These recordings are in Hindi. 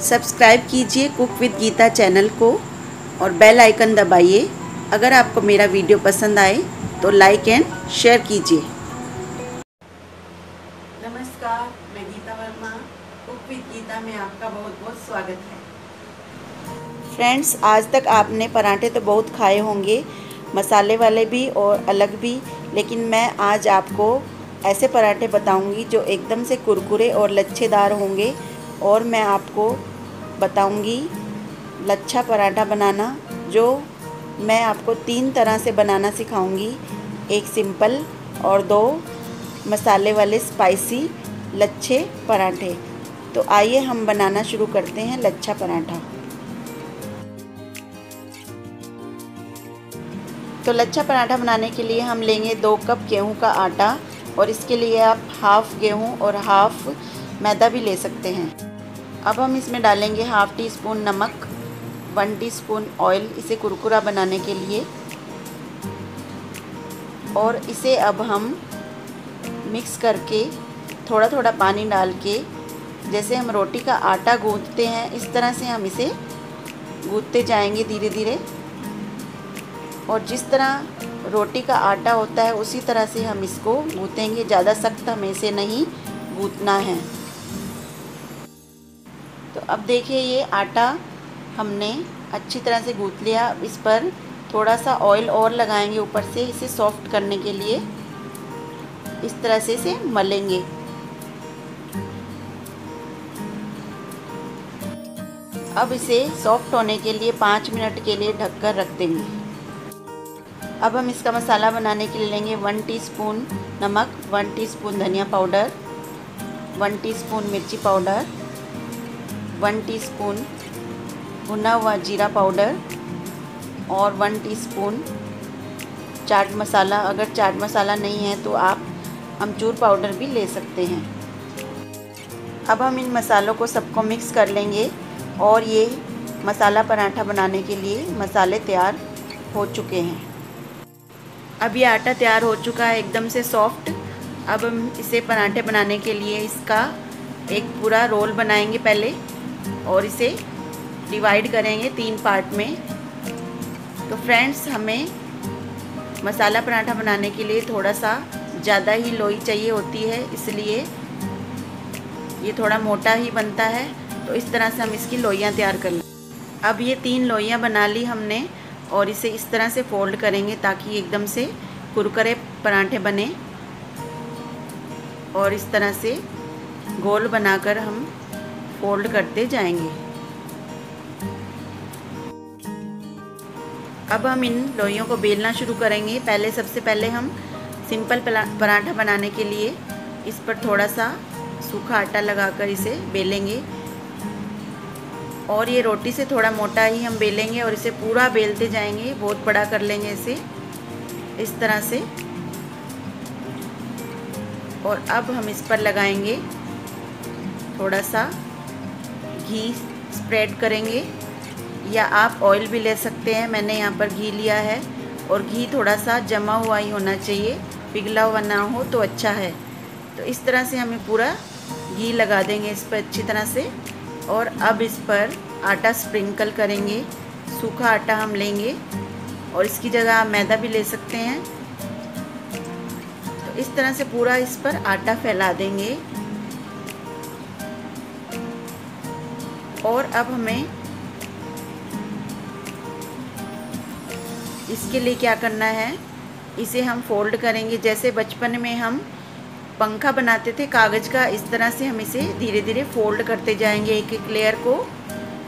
सब्सक्राइब कीजिए कुक विद गीता चैनल को और बेल आइकन दबाइए। अगर आपको मेरा वीडियो पसंद आए तो लाइक एंड शेयर कीजिए। नमस्कार, मैं गीता वर्मा, कुक विद गीता में आपका बहुत बहुत स्वागत है। फ्रेंड्स, आज तक आपने पराठे तो बहुत खाए होंगे, मसाले वाले भी और अलग भी, लेकिन मैं आज आपको ऐसे पराठे बताऊंगी जो एकदम से कुरकुरे और लच्छेदार होंगे। और मैं आपको बताऊंगी लच्छा पराठा बनाना, जो मैं आपको 3 तरह से बनाना सिखाऊंगी। एक सिंपल और 2 मसाले वाले स्पाइसी लच्छे पराठे। तो आइए हम बनाना शुरू करते हैं लच्छा पराठा। तो लच्छा पराठा बनाने के लिए हम लेंगे 2 कप गेहूं का आटा, और इसके लिए आप हाफ़ गेहूं और हाफ़ मैदा भी ले सकते हैं। अब हम इसमें डालेंगे हाफ़ टी स्पून नमक, 1 टीस्पून ऑयल, इसे कुरकुरा बनाने के लिए। और इसे अब हम मिक्स करके थोड़ा थोड़ा पानी डाल के, जैसे हम रोटी का आटा गूंथते हैं इस तरह से हम इसे गूंथते जाएंगे धीरे धीरे। और जिस तरह रोटी का आटा होता है उसी तरह से हम इसको गूंथेंगे, ज़्यादा सख्त हमें इसे नहीं गूंथना है। तो अब देखिए, ये आटा हमने अच्छी तरह से गूंथ लिया। अब इस पर थोड़ा सा ऑयल और लगाएंगे ऊपर से, इसे सॉफ्ट करने के लिए। इस तरह से इसे मलेंगे। अब इसे सॉफ्ट होने के लिए 5 मिनट के लिए ढककर रख देंगे। अब हम इसका मसाला बनाने के लिए लेंगे 1 टीस्पून नमक, 1 टीस्पून धनिया पाउडर, 1 टीस्पून मिर्ची पाउडर, 1 टीस्पून भुना हुआ जीरा पाउडर और 1 टीस्पून चाट मसाला। अगर चाट मसाला नहीं है तो आप अमचूर पाउडर भी ले सकते हैं। अब हम इन मसालों को सबको मिक्स कर लेंगे। और ये मसाला पराठा बनाने के लिए मसाले तैयार हो चुके हैं। अब ये आटा तैयार हो चुका है, एकदम से सॉफ्ट। अब हम इसे पराठे बनाने के लिए इसका एक पूरा रोल बनाएंगे पहले, और इसे डिवाइड करेंगे 3 पार्ट में। तो फ्रेंड्स, हमें मसाला पराठा बनाने के लिए थोड़ा सा ज़्यादा ही लोई चाहिए होती है, इसलिए ये थोड़ा मोटा ही बनता है। तो इस तरह से हम इसकी लोइयाँ तैयार कर लें। अब ये 3 लोइयाँ बना ली हमने, और इसे इस तरह से फोल्ड करेंगे ताकि एकदम से कुरकुरे पराठे बने। और इस तरह से गोल बनाकर हम फोल्ड करते जाएंगे। अब हम इन लोइयों को बेलना शुरू करेंगे। सबसे पहले हम सिंपल पराठा बनाने के लिए इस पर थोड़ा सा सूखा आटा लगाकर इसे बेलेंगे। और ये रोटी से थोड़ा मोटा ही हम बेलेंगे और इसे पूरा बेलते जाएंगे, बहुत बड़ा कर लेंगे इसे इस तरह से। और अब हम इस पर लगाएंगे थोड़ा सा घी, स्प्रेड करेंगे, या आप ऑयल भी ले सकते हैं। मैंने यहाँ पर घी लिया है, और घी थोड़ा सा जमा हुआ ही होना चाहिए, पिघला हुआ ना हो तो अच्छा है। तो इस तरह से हमें पूरा घी लगा देंगे इस पर अच्छी तरह से। और अब इस पर आटा स्प्रिंकल करेंगे। सूखा आटा हम लेंगे, और इसकी जगह आप मैदा भी ले सकते हैं। तो इस तरह से पूरा इस पर आटा फैला देंगे। और अब हमें इसके लिए क्या करना है, इसे हम फोल्ड करेंगे। जैसे बचपन में हम पंखा बनाते थे कागज़ का, इस तरह से हम इसे धीरे धीरे फोल्ड करते जाएंगे। एक एक लेयर को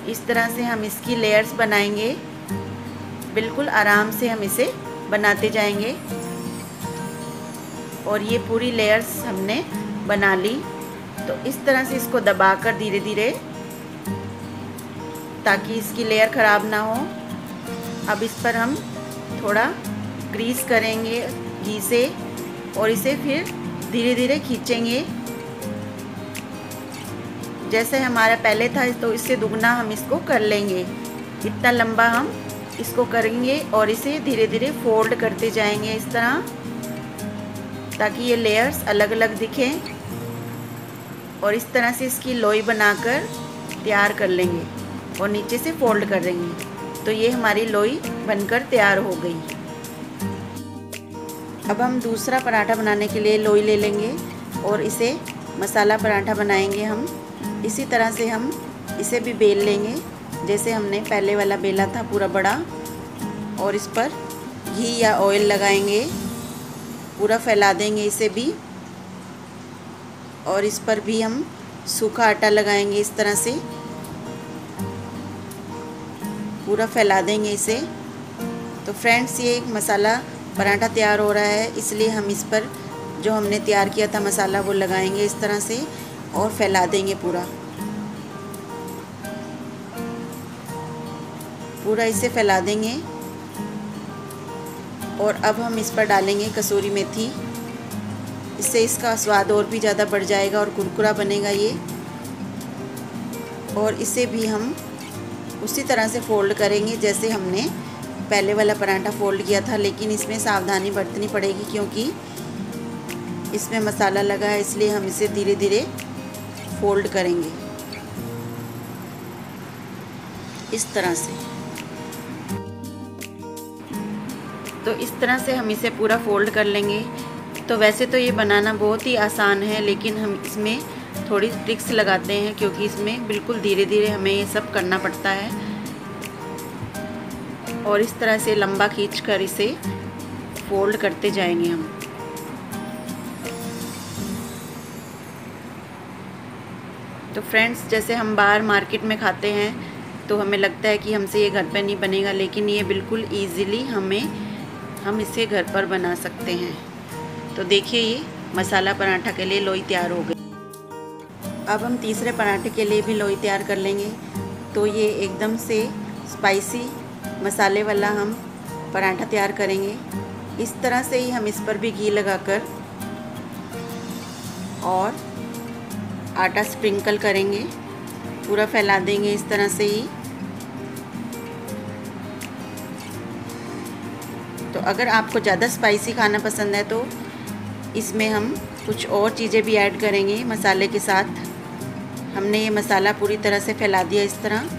इस तरह से हम इसकी लेयर्स बनाएंगे। बिल्कुल आराम से हम इसे बनाते जाएंगे। और ये पूरी लेयर्स हमने बना ली। तो इस तरह से इसको दबाकर धीरे धीरे, ताकि इसकी लेयर ख़राब ना हो। अब इस पर हम थोड़ा ग्रीस करेंगे घी से, और इसे फिर धीरे धीरे खींचेंगे। जैसे हमारा पहले था तो इससे दुगना हम इसको कर लेंगे। इतना लंबा हम इसको करेंगे, और इसे धीरे धीरे फोल्ड करते जाएंगे इस तरह, ताकि ये लेयर्स अलग अलग दिखें। और इस तरह से इसकी लोई बनाकर तैयार कर लेंगे और नीचे से फोल्ड कर देंगे। तो ये हमारी लोई बनकर तैयार हो गई। अब हम दूसरा पराठा बनाने के लिए लोई ले लेंगे और इसे मसाला पराठा बनाएंगे हम। इसी तरह से हम इसे भी बेल लेंगे जैसे हमने पहले वाला बेला था पूरा बड़ा, और इस पर घी या ऑयल लगाएंगे, पूरा फैला देंगे इसे भी, और इस पर भी हम सूखा आटा लगाएंगे इस तरह से, पूरा फैला देंगे इसे। तो फ्रेंड्स, ये एक मसाला पराठा तैयार हो रहा है, इसलिए हम इस पर जो हमने तैयार किया था मसाला वो लगाएंगे इस तरह से और फैला देंगे पूरा इसे फैला देंगे। और अब हम इस पर डालेंगे कसूरी मेथी, इससे इसका स्वाद और भी ज़्यादा बढ़ जाएगा और कुरकुरा बनेगा ये। और इसे भी हम उसी तरह से फोल्ड करेंगे जैसे हमने पहले वाला पराठा फोल्ड किया था, लेकिन इसमें सावधानी बरतनी पड़ेगी क्योंकि इसमें मसाला लगा है, इसलिए हम इसे धीरे धीरे फोल्ड करेंगे इस तरह से। तो इस तरह से हम इसे पूरा फोल्ड कर लेंगे। तो वैसे तो ये बनाना बहुत ही आसान है, लेकिन हम इसमें थोड़ी ट्रिक्स लगाते हैं क्योंकि इसमें बिल्कुल धीरे धीरे हमें ये सब करना पड़ता है। और इस तरह से लंबा खींचकर इसे फोल्ड करते जाएंगे हम। तो फ्रेंड्स, जैसे हम बाहर मार्केट में खाते हैं तो हमें लगता है कि हमसे ये घर पर नहीं बनेगा, लेकिन ये बिल्कुल ईज़िली हम इसे घर पर बना सकते हैं। तो देखिए, ये मसाला पराठा के लिए लोई तैयार हो गई। अब हम तीसरे पराठे के लिए भी लोई तैयार कर लेंगे। तो ये एकदम से स्पाइसी मसाले वाला हम पराठा तैयार करेंगे। इस तरह से ही हम इस पर भी घी लगाकर और आटा स्प्रिंकल करेंगे, पूरा फैला देंगे इस तरह से ही। तो अगर आपको ज़्यादा स्पाइसी खाना पसंद है तो इसमें हम कुछ और चीज़ें भी ऐड करेंगे मसाले के साथ। हमने ये मसाला पूरी तरह से फैला दिया इस तरह।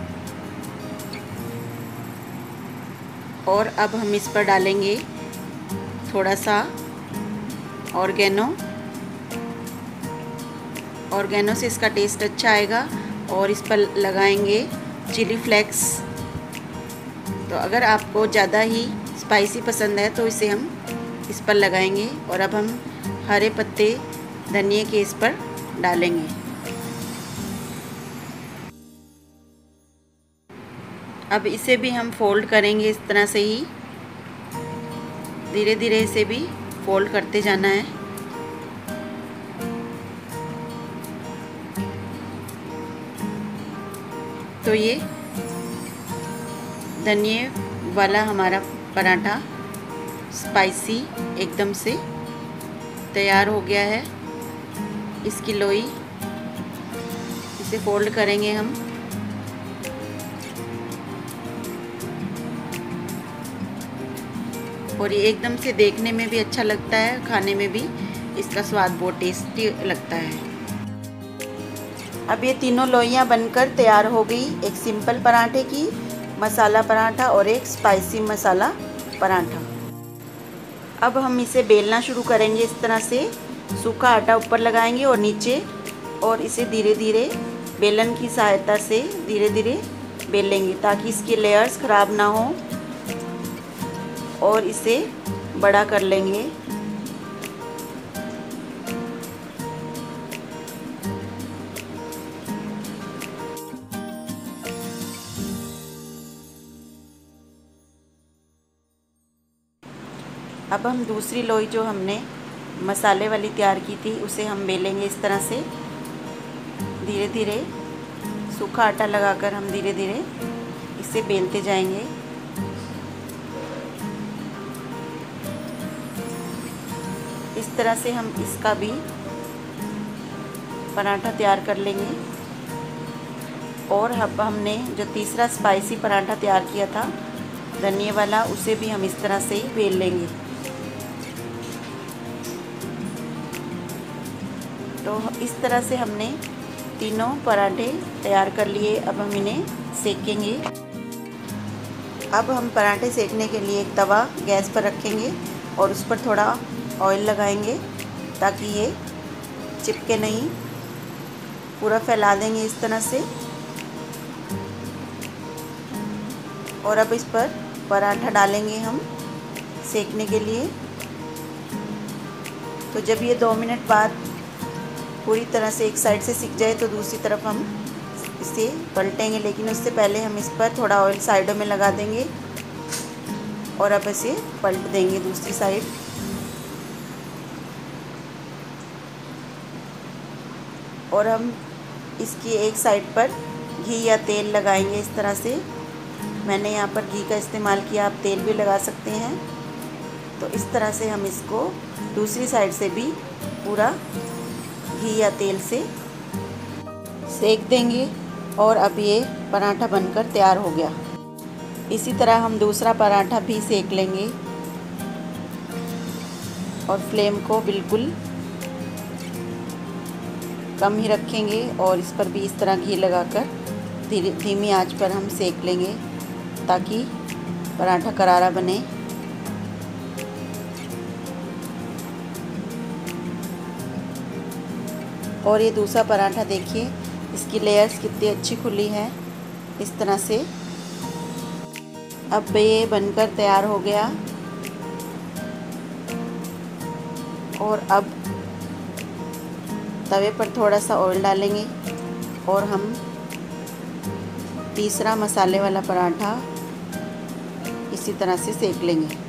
और अब हम इस पर डालेंगे थोड़ा सा ऑर्गेनो से इसका टेस्ट अच्छा आएगा। और इस पर लगाएंगे चिली फ्लेक्स। तो अगर आपको ज़्यादा ही स्पाइसी पसंद है तो इसे हम इस पर लगाएंगे। और अब हम हरे पत्ते धनिए के इस पर डालेंगे। अब इसे भी हम फोल्ड करेंगे इस तरह से ही, धीरे धीरे इसे भी फोल्ड करते जाना है। तो ये धनिए वाला हमारा पराठा स्पाइसी एकदम से तैयार हो गया है। इसकी लोई इसे फोल्ड करेंगे हम। और ये एकदम से देखने में भी अच्छा लगता है, खाने में भी इसका स्वाद बहुत टेस्टी लगता है। अब ये तीनों लोइयाँ बनकर तैयार हो गई, एक सिंपल पराठे की, मसाला पराठा और एक स्पाइसी मसाला पराठा। अब हम इसे बेलना शुरू करेंगे इस तरह से, सूखा आटा ऊपर लगाएंगे और नीचे, और इसे धीरे धीरे बेलन की सहायता से धीरे धीरे बेल लेंगे ताकि इसकी लेयर्स ख़राब ना हो। और इसे बड़ा कर लेंगे। अब हम दूसरी लोई जो हमने मसाले वाली तैयार की थी उसे हम बेलेंगे इस तरह से, धीरे धीरे सूखा आटा लगाकर हम धीरे धीरे इसे बेलते जाएंगे। इस तरह से हम इसका भी पराठा तैयार कर लेंगे। और अब हमने जो तीसरा स्पाइसी पराठा तैयार किया था धनिए वाला, उसे भी हम इस तरह से ही बेल लेंगे। तो इस तरह से हमने तीनों पराठे तैयार कर लिए। अब हम इन्हें सेकेंगे। अब हम पराठे सेकने के लिए एक तवा गैस पर रखेंगे और उस पर थोड़ा ऑयल लगाएंगे ताकि ये चिपके नहीं। पूरा फैला देंगे इस तरह से। और अब इस पर पराठा डालेंगे हम सेकने के लिए। तो जब ये 2 मिनट बाद पूरी तरह से एक साइड से सिक जाए तो दूसरी तरफ हम इसे पलटेंगे, लेकिन उससे पहले हम इस पर थोड़ा ऑयल साइडों में लगा देंगे और अब इसे पलट देंगे दूसरी साइड। और हम इसकी एक साइड पर घी या तेल लगाएंगे इस तरह से। मैंने यहाँ पर घी का इस्तेमाल किया, आप तेल भी लगा सकते हैं। तो इस तरह से हम इसको दूसरी साइड से भी पूरा घी या तेल से सेक देंगे। और अब ये पराठा बनकर तैयार हो गया। इसी तरह हम दूसरा पराठा भी सेक लेंगे और फ्लेम को बिल्कुल कम ही रखेंगे और इस पर भी इस तरह घी लगाकर धीमी आंच पर हम सेक लेंगे ताकि पराठा करारा बने। और ये दूसरा पराठा देखिए, इसकी लेयर्स कितनी अच्छी खुली है इस तरह से। अब ये बनकर तैयार हो गया। और अब तवे पर थोड़ा सा ऑयल डालेंगे और हम तीसरा मसाले वाला पराठा इसी तरह से सेक लेंगे।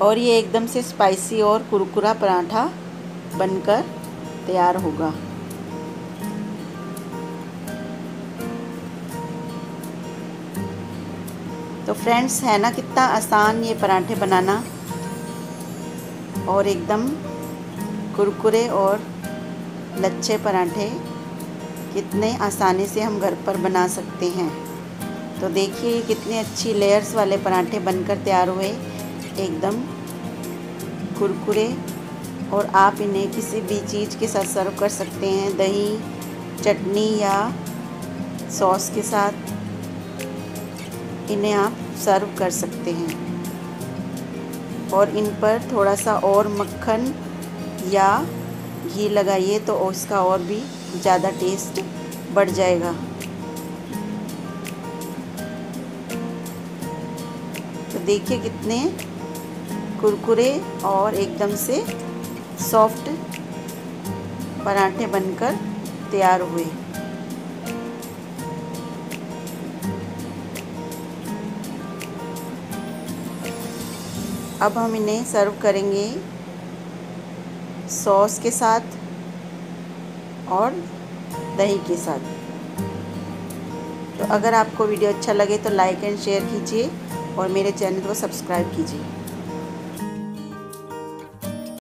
और ये एकदम से स्पाइसी और कुरकुरा पराठा बनकर तैयार होगा। तो फ्रेंड्स, है ना कितना आसान ये पराठे बनाना, और एकदम कुरकुरे और लच्छे पराठे कितने आसानी से हम घर पर बना सकते हैं। तो देखिए कितने अच्छी लेयर्स वाले पराठे बनकर तैयार हुए, एकदम कुरकुरे। और आप इन्हें किसी भी चीज़ के साथ सर्व कर सकते हैं, दही, चटनी या सॉस के साथ इन्हें आप सर्व कर सकते हैं। और इन पर थोड़ा सा और मक्खन या घी लगाइए तो उसका और भी ज़्यादा टेस्ट बढ़ जाएगा। तो देखिए कितने कुरकुरे और एकदम से सॉफ्ट पराठे बनकर तैयार हुए। अब हम इन्हें सर्व करेंगे सॉस के साथ और दही के साथ। तो अगर आपको वीडियो अच्छा लगे तो लाइक एंड शेयर कीजिए और मेरे चैनल को सब्सक्राइब कीजिए।